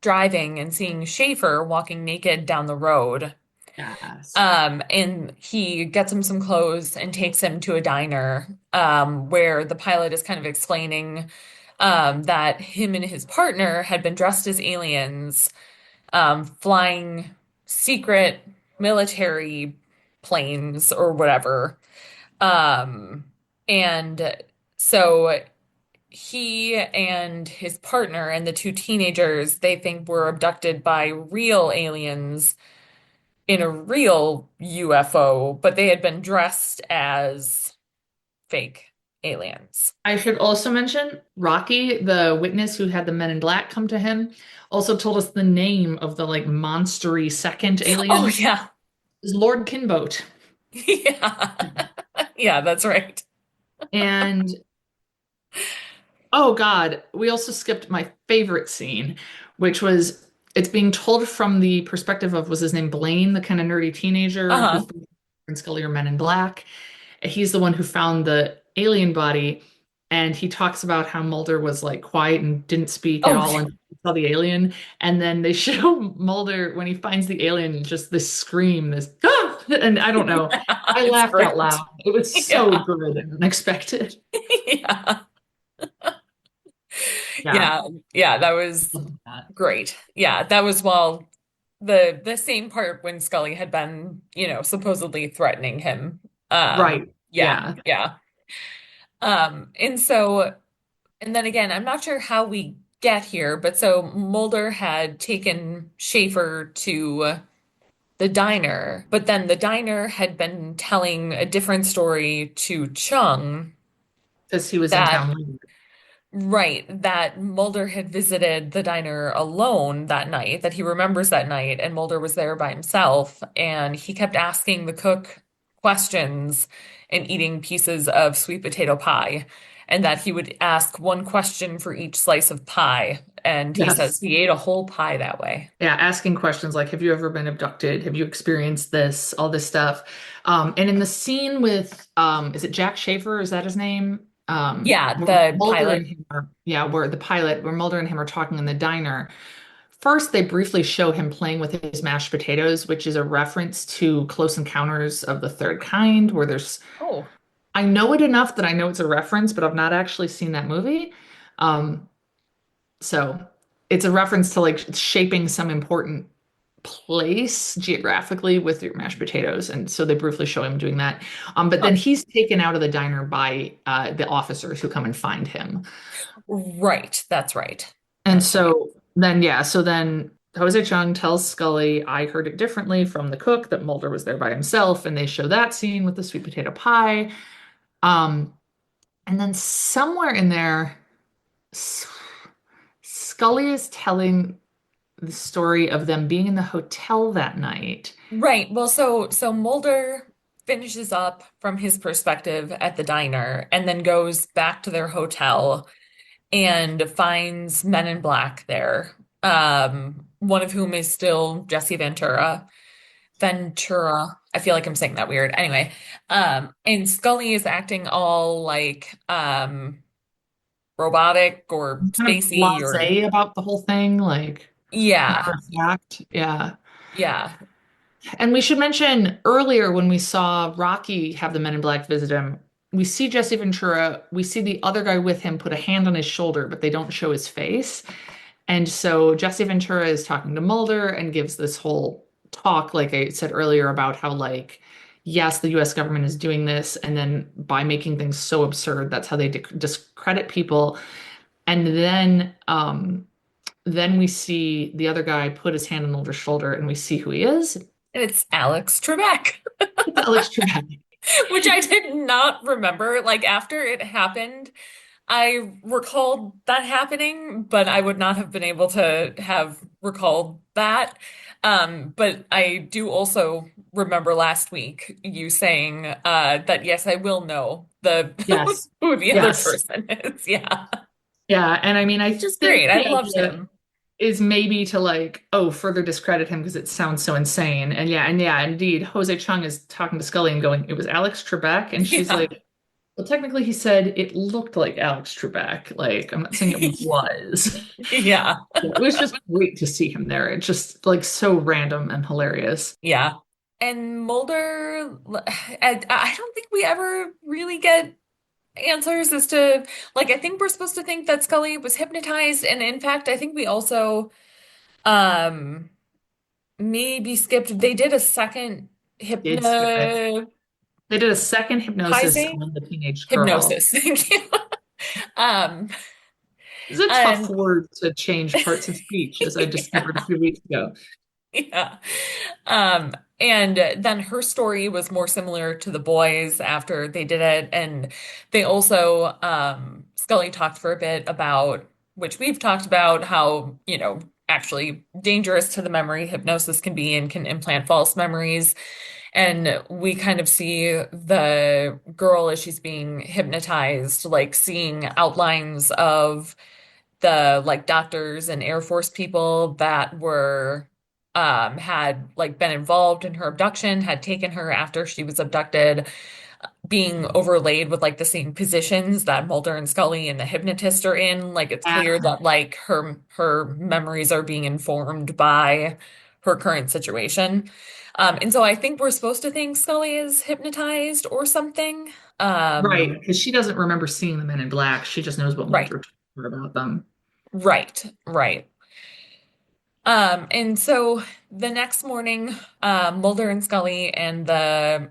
C: driving and seeing Schaefer walking naked down the road.
B: yes,
C: And he gets him some clothes and takes him to a diner, where the pilot is kind of explaining, that him and his partner had been dressed as aliens, flying secret military planes or whatever. Um, and so he and his partner and the two teenagers they think were abducted by real aliens in a real UFO, but they had been dressed as fake aliens.
B: I should also mention Rocky, the witness who had the men in black come to him, also told us the name of the like monstery second
C: Oh
B: alien
C: yeah.
B: is Lord Kinboat.
C: Yeah. Yeah, that's right.
B: And oh God, we also skipped my favorite scene, which was it's being told from the perspective of was his name Blaine, the kind of nerdy teenager who
C: Uh-huh.
B: thinks and Scully are men in black. He's the one who found the alien body, and he talks about how Mulder was like quiet and didn't speak at
C: Oh,
B: all until he saw the alien. And then they show Mulder when he finds the alien, just this scream, this ah! And I don't know.
C: yeah,
B: I
C: it's
B: laughed out
C: great.
B: loud. It was so
C: Yeah.
B: good and unexpected.
C: Yeah.
B: Yeah.
C: Yeah. Yeah, that was great. Yeah, that was while the same part when Scully had been, supposedly threatening him.
B: Right.
C: Yeah,
B: Yeah.
C: yeah. And so And then again, I'm not sure how we get here, but so Mulder had taken Schaefer to the diner, but then the diner had been telling a different story to Chung
B: Because he was in
C: that,
B: town later.
C: right, that Mulder had visited the diner alone that night, that he remembers that night, and Mulder was there by himself, and he kept asking the cook questions and eating pieces of sweet potato pie, and that he would ask one question for each slice of pie, and he says
B: Yes.
C: he ate a whole pie that way.
B: Yeah, asking questions like, have you ever been abducted? Have you experienced this? All this stuff. And in the scene with, is it Jack Schaefer? Is that his name?
C: Yeah,
B: Where
C: the
B: Mulder and
C: pilot.
B: him are, yeah, where the pilot, where Mulder and him are talking in the diner. First, they briefly show him playing with his mashed potatoes, which is a reference to Close Encounters of the Third Kind, where there's,
C: Oh.
B: I know it enough that I know it's a reference, but I've not actually seen that movie. Um, so it's a reference to like shaping some important place geographically with your mashed potatoes. And so they briefly show him doing that. But then
C: Huh.
B: he's taken out of the diner by the officers who come and find him.
C: Right, that's right.
B: And
C: That's right.
B: so then, yeah, so then Jose Chung tells Scully, I heard it differently from the cook that Mulder was there by himself. And they show that scene with the sweet potato pie. Um, and then somewhere in there, S- Scully is telling the story of them being in the hotel that night.
C: Right. Well, so Mulder finishes up from his perspective at the diner and then goes back to their hotel and finds Men in Black there. One of whom is still Jesse Ventura. Ventura. I feel like I'm saying that weird. Anyway, and Scully is acting all like robotic or
B: Kind of
C: spacey or
B: blasé about the whole thing, like
C: yeah,
B: matter of fact. Yeah.
C: yeah.
B: And we should mention earlier when we saw Rocky have the Men in Black visit him, we see Jesse Ventura, we see the other guy with him put a hand on his shoulder, but they don't show his face. And so Jesse Ventura is talking to Mulder and gives this whole talk, like I said earlier, about how, like, yes, the US government is doing this. And then by making things so absurd, that's how they discredit people. And then we see the other guy put his hand on Mulder's shoulder and we see who he is.
C: And it's Alex Trebek.
B: It's Alex Trebek.
C: Which I did not remember. Like after it happened, I recalled that happening, but I would not have been able to have recalled that. But I do also remember last week you saying that yes, I will know the
B: Yes.
C: who the other
B: Yes.
C: person is. Yeah.
B: Yeah. And I mean, I
C: Which is
B: think
C: great. I
B: the
C: loved
B: idea
C: him.
B: is maybe to like, oh, further discredit him because it sounds so insane. And yeah, indeed, Jose Chung is talking to Scully and going, it was Alex Trebek. And she's
C: Yeah.
B: like, well, technically, he said it looked like Alex Trebek. Like, I'm not saying it was.
C: Yeah.
B: It was just great to see him there. It's just like so random and hilarious.
C: Yeah. And Mulder, I don't think we ever really get answers as to, like, I think we're supposed to think that Scully was hypnotized. And in fact, I think we also um maybe skipped, they did a second
B: Did skip it.
C: hypnotizing,
B: They did a second hypnosis on the teenage girl.
C: hypnosis. Thank you. Um,
B: It's a tough
C: and
B: word to change parts of speech, as I discovered a
C: yeah.
B: few weeks ago.
C: Yeah. And then her story was more similar to the boys after they did it. And they also, Scully talked for a bit about, which we've talked about, how, actually dangerous to the memory hypnosis can be and can implant false memories. And we kind of see the girl as she's being hypnotized, like seeing outlines of the like doctors and Air Force people that were had like been involved in her abduction, had taken her after she was abducted, being overlaid with like the same positions that Mulder and Scully and the hypnotist are in. Like it's clear
B: Uh,
C: that like her memories are being informed by her current situation. And so I think we're supposed to think Scully is hypnotized or something.
B: right, because she doesn't remember seeing the Men in Black. She just knows what
C: Right,
B: Mulder told her about them.
C: right, right. And so the next morning, Mulder and Scully and the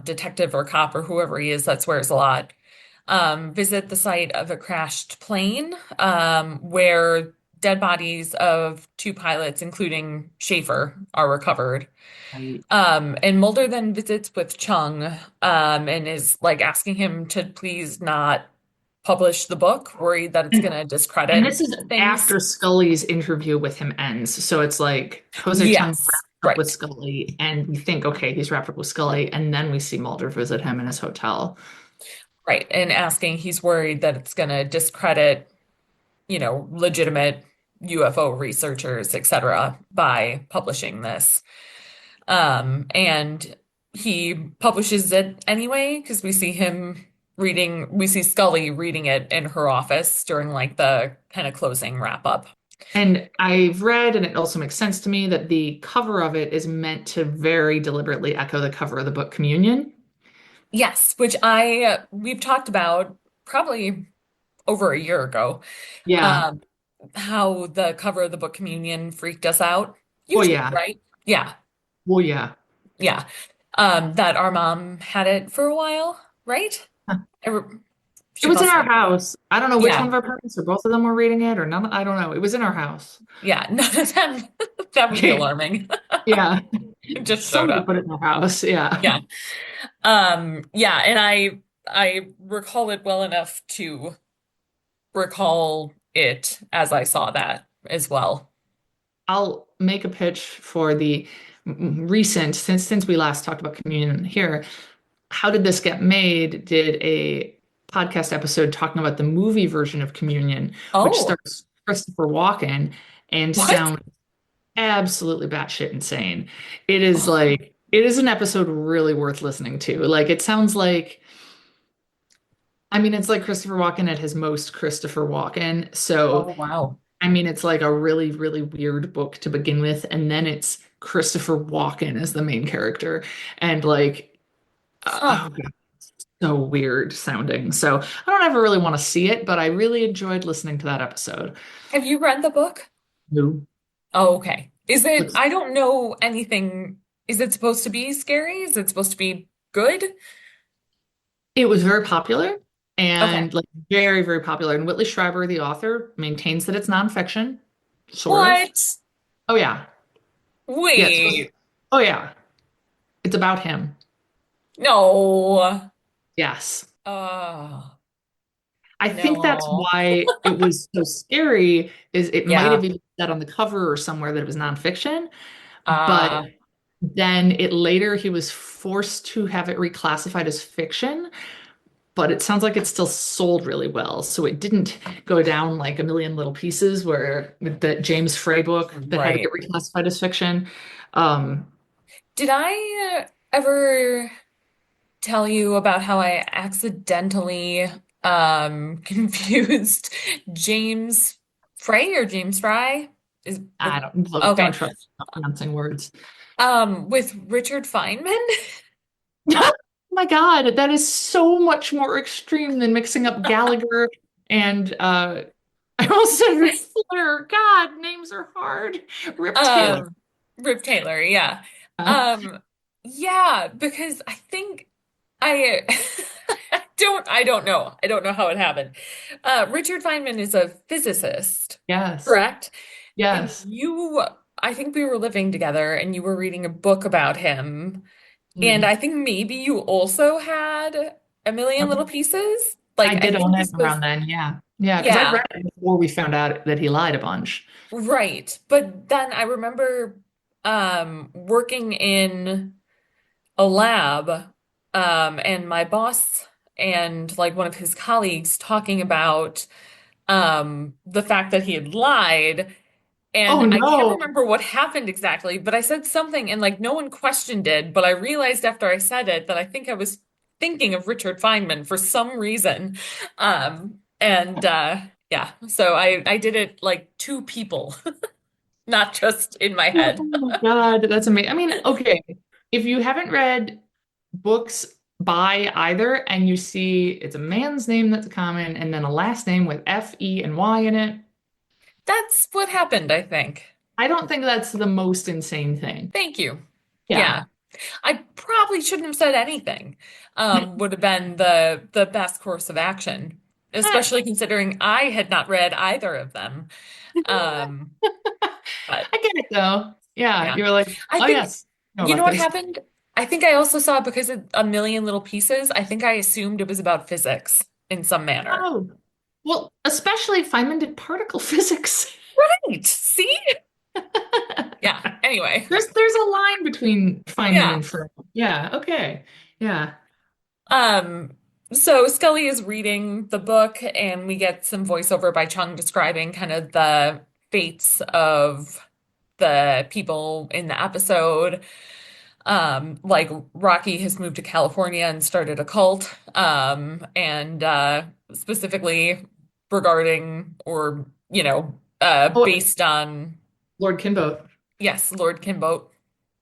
C: detective or cop or whoever he is that swears a lot, visit the site of a crashed plane, where dead bodies of two pilots, including Schaefer, are recovered.
B: Right.
C: And Mulder then visits with Chung, and is like asking him to please not publish the book, worried that it's going
B: And
C: to
B: and
C: discredit
B: this is
C: things.
B: after Scully's interview with him ends. So it's like Jose Chung
C: Yes,
B: wrapped up with
C: right,
B: Scully, and we think, okay, he's wrapped up with Scully, and then we see Mulder visit him in his hotel.
C: right. And asking, he's worried that it's going to discredit, legitimate UFO researchers, etc., by publishing this. And he publishes it anyway because we see Scully reading it in her office during like the kind of closing wrap up.
B: And I've read, and it also makes sense to me, that the cover of it is meant to very deliberately echo the cover of the book Communion.
C: Yes, which we've talked about probably over a year ago.
B: Yeah.
C: Um, how the cover of the book Communion freaked us out. You
B: Oh,
C: too,
B: yeah.
C: right? Yeah,
B: Oh, yeah.
C: yeah. That our mom had it for a while, right? I re-
B: It
C: she
B: was in
C: must
B: our
C: have.
B: house. I don't know which one
C: Yeah,
B: of our parents or both of them were reading it or none. I don't know. It was in our house.
C: yeah. None of them. That would be
B: Okay.
C: alarming.
B: Yeah.
C: It just showed
B: Somebody
C: up.
B: put it in our house. Yeah.
C: Yeah. Yeah, and I recall it well enough to recall it as I saw that as well.
B: I'll make a pitch for the recent, since we last talked about communion here. How did this get made? Did a podcast episode talking about the movie version of Communion, which
C: Oh,
B: stars Christopher Walken and
C: what?
B: sounds absolutely batshit insane. It is an episode really worth listening to. Like it sounds like, I mean, it's like Christopher Walken at his most Christopher Walken. So
C: Oh, wow.
B: I mean, it's like a really, really weird book to begin with, and then it's Christopher Walken as the main character, and like,
C: Huh.
B: oh God, so weird sounding. So I don't ever really want to see it, but I really enjoyed listening to that episode.
C: Have you read the book?
B: No.
C: Oh, okay.
B: It's-
C: I don't know anything. Is it supposed to be scary? Is it supposed to be good?
B: It was very popular
C: Okay.
B: and like very, very popular. And Whitley Schreiber, the author, maintains that it's nonfiction, sort of.
C: What?
B: Oh yeah, yeah.
C: Wait.
B: Oh yeah, it's about him.
C: No.
B: Yes.
C: Oh,
B: I think that's
C: no.
B: why it was so scary, is it might
C: Yeah.
B: have even said on the cover or somewhere that it was nonfiction, but
C: Uh,
B: then it later he was forced to have it reclassified as fiction, but it sounds like it still sold really well. So it didn't go down like a million little pieces where with the James Frey book that had to get
C: right.
B: reclassified as fiction. Um,
C: Did I ever tell you about how I accidentally confused James Frey or James Fry? Is
B: I don't look, don't
C: okay.
B: trust pronouncing words.
C: With Richard Feynman?
B: Oh my God, that is so much more extreme than mixing up Gallagher and I almost said Ric Flair. God, names are hard. Rip Taylor.
C: Um, Rip Taylor, yeah.
B: Uh,
C: Um, yeah, because I think I I don't know. I don't know how it happened. Richard Feynman is a physicist,
B: yes,
C: correct? And
B: yes.
C: I think we were living together and you were reading a book about him. And
B: Mm.
C: I think maybe you also had A Million Little Pieces.
B: I
C: Like, I
B: did own
C: think
B: it
C: this
B: around
C: was,
B: then. Yeah, yeah. Because I'd
C: yeah,
B: read it before we found out that he lied a bunch.
C: right. But then I remember working in a lab, and my boss and like one of his colleagues talking about the fact that he had lied.
B: Oh
C: And I can't
B: no.
C: remember what happened exactly, but I said something and like no one questioned it. But I realized after I said it that I think I was thinking of Richard Feynman for some reason. And yeah, so I did it like two people, not just in my
B: Oh
C: head.
B: my God, that's amazing. I mean, okay, if you haven't read books by either and you see it's a man's name that's common and then a last name with F, E, and Y in it,
C: That's what happened, I think.
B: I don't think that's the most insane thing.
C: Thank you.
B: Yeah.
C: Yeah. I probably shouldn't have said anything, would have been the best course of action,
B: I
C: especially considering I had not read either of them. Um, but
B: get it though. Yeah,
C: yeah,
B: you're like,
C: I
B: oh
C: think
B: yes, I know
C: you know
B: about
C: what
B: this.
C: happened? I think I also saw it because of a million little pieces. I think I assumed it was about physics in some manner.
B: Oh, well, especially Feynman did particle physics.
C: Right. See? Yeah. Anyway.
B: There's a line between Feynman
C: Yeah.
B: and Frey. Yeah, okay. Yeah.
C: Um, so Scully is reading the book, and we get some voiceover by Chung describing kind of the fates of the people in the episode. Like Rocky has moved to California and started a cult. And specifically regarding or,
B: Oh,
C: based on,
B: Lord Kimbo.
C: yes, Lord Kimbo.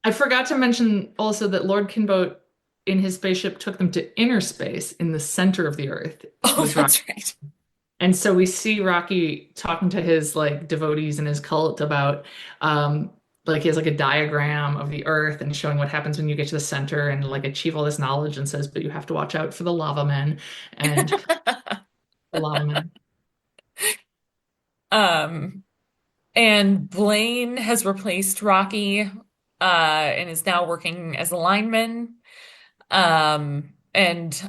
B: I forgot to mention also that Lord Kinboat in his spaceship took them to inner space in the center of the Earth
C: Oh,
B: was Rocky.
C: that's right.
B: And so we see Rocky talking to his like devotees and his cult about like he has like a diagram of the Earth and showing what happens when you get to the center and like achieve all this knowledge and says, but you have to watch out for the lava men and the lava men.
C: Um, And Blaine has replaced Rocky, and is now working as a lineman. And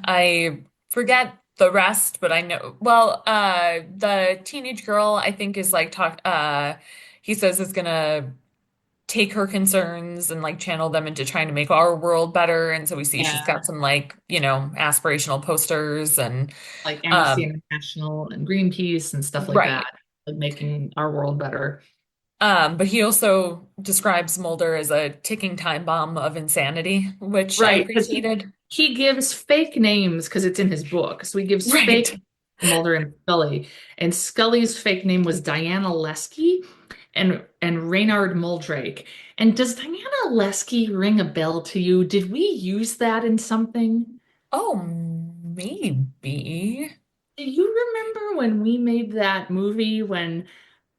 C: I forget the rest, but I know, well, the teenage girl, I think, is like he says is gonna take her concerns and like channel them into trying to make our world better. And so we see she's
B: Yeah,
C: got some like, aspirational posters and,
B: like Amnesty
C: um,
B: International and Greenpeace and stuff like that,
C: right.
B: like making our world better.
C: But he also describes Mulder as a ticking time bomb of insanity, which I
B: Right, because
C: appreciated.
B: he gives fake names because it's in his book. So he gives fake
C: Right.
B: Mulder and Scully. And Scully's fake name was Diana Lesky and Reynard Muldrake. And does Diana Lesky ring a bell to you? Did we use that in something?
C: Oh, maybe.
B: Do you remember when we made that movie when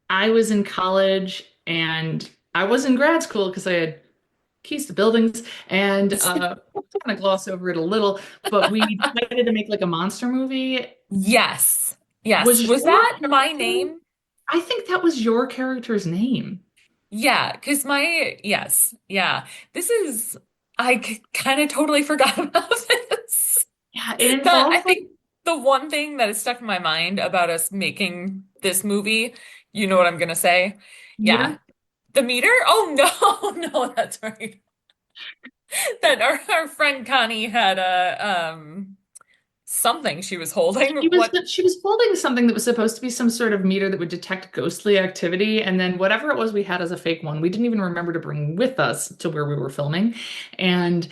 B: I was in college and I was in grad school because I had keys to buildings and kind of gloss over it a little, but we decided to make like a monster movie.
C: Yes. Yes.
B: Was
C: Was
B: your
C: that my
B: character?
C: name?
B: I think that was your character's name.
C: Yeah, because yes. Yeah. This is, I kind of totally forgot about this.
B: Yeah, it
C: I
B: involved like
C: think the one thing that has stuck in my mind about us making this movie, you know what I'm gonna say? Yeah.
B: meter.
C: The meter? Oh no, no, that's right. That our friend Connie had a something she was holding. What?
B: She was holding something that was supposed to be some sort of meter that would detect ghostly activity, and then whatever it was we had as a fake one, we didn't even remember to bring with us to where we were filming. And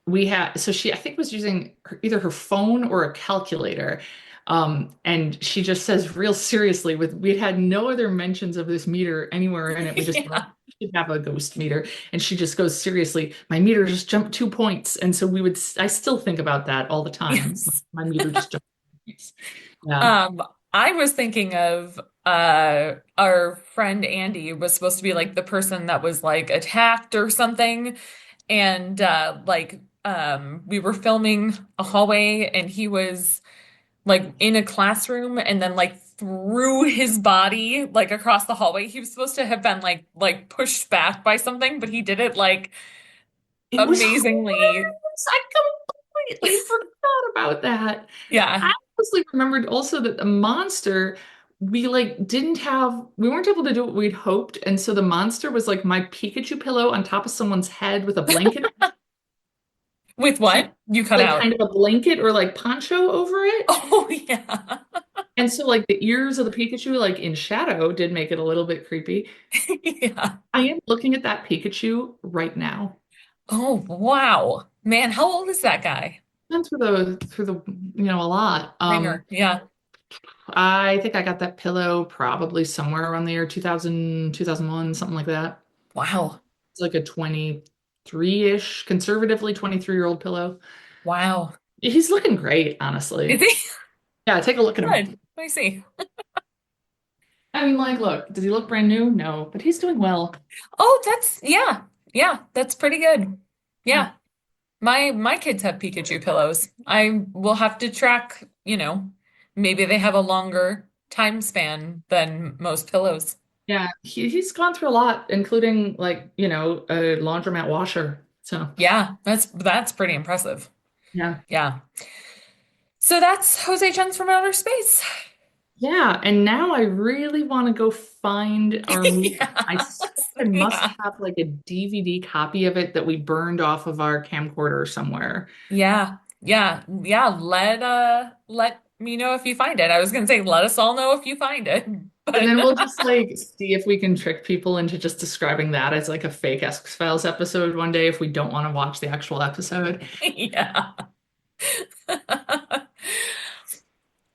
B: we had so she I think was using either her phone or a calculator, and she just says real seriously with we had no other mentions of this meter anywhere in it, we just thought
C: Yeah.
B: we should have a ghost meter, and she just goes seriously, my meter just jumped 2 points, and so I still think about that all the time.
C: Yes.
B: My meter just jumped 2 points. Yeah.
C: Um, I was thinking of our friend Andy was supposed to be like the person that was like attacked or something. And we were filming a hallway and he was like in a classroom and then like threw his body like across the hallway. He was supposed to have been like pushed back by something, but he did it like
B: It was
C: amazingly.
B: hilarious. I completely forgot about that.
C: Yeah.
B: I honestly remembered also that the monster, we like we weren't able to do what we'd hoped. And so the monster was like my Pikachu pillow on top of someone's head with a blanket,
C: With what? You cut
B: like
C: out.
B: kind of a blanket or like poncho over it.
C: Oh yeah.
B: And so like the ears of the Pikachu, like in shadow, did make it a little bit creepy.
C: Yeah.
B: I am looking at that Pikachu right now.
C: Oh, wow. Man, how old is that guy?
B: Been through the a lot.
C: Ringer. Yeah.
B: I think I got that pillow probably somewhere around the year 2000, 2001, something like that.
C: Wow.
B: It's like a 23-ish, conservatively 23-year-old pillow.
C: Wow.
B: He's looking great,
C: Is
B: honestly.
C: he
B: Yeah, take a look at him.
C: good? Let me see.
B: I mean, like, look, does he look brand new? No, but he's doing well.
C: Oh, yeah. Yeah, that's pretty good.
B: Yeah.
C: Yeah. My kids have Pikachu pillows. I will have to track, maybe they have a longer time span than most pillows.
B: Yeah, he's gone through a lot, including like, a laundromat washer. So,
C: Yeah, that's pretty impressive.
B: yeah.
C: Yeah. So that's Jose Chun's from Outer Space.
B: Yeah, and now I really want to go find our movie. I
C: Yes.
B: swear I must
C: Yeah.
B: have like a DVD copy of it that we burned off of our camcorder somewhere.
C: Yeah. Yeah. Yeah. Let me know if you find it. I was gonna say let us all know if you find it.
B: And then we'll just
C: But
B: like see if we can trick people into just describing that as like a fake X-Files episode one day if we don't want to watch the actual episode.
C: yeah.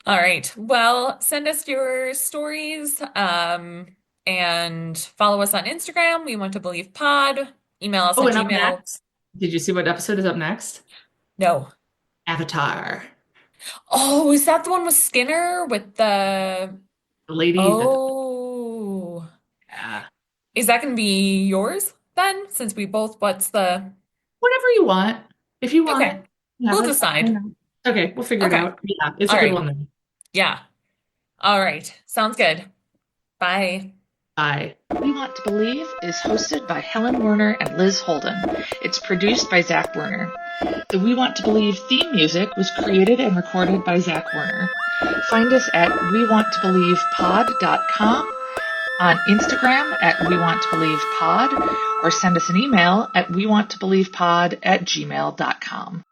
C: All right. Well, send us your stories, and follow us on Instagram. We want to believe pod. Email us
B: Oh,
C: at
B: and up
C: Gmail.
B: next, did you see what episode is up next?
C: No.
B: Avatar.
C: Oh, is that the one with Skinner with the
B: The lady that,
C: Oh.
B: yeah.
C: Is that gonna be yours then? Since we both what's the
B: Whatever you want. If you want
C: Okay.
B: it, yeah,
C: We'll
B: that's
C: decide.
B: fine. Okay, we'll figure it
C: Okay.
B: out. Yeah, it's
C: All
B: a good
C: right.
B: one then.
C: Yeah. All right. Sounds good. Bye.
B: Bye.
D: We Want to Believe is hosted by Helen Werner and Liz Holden. It's produced by Zach Werner. The We Want to Believe theme music was created and recorded by Zach Werner. Find us at wewanttoBelievePod.com, on Instagram at wewanttoBelievePod, or send us an email at wewanttoBelievePod@gmail.com.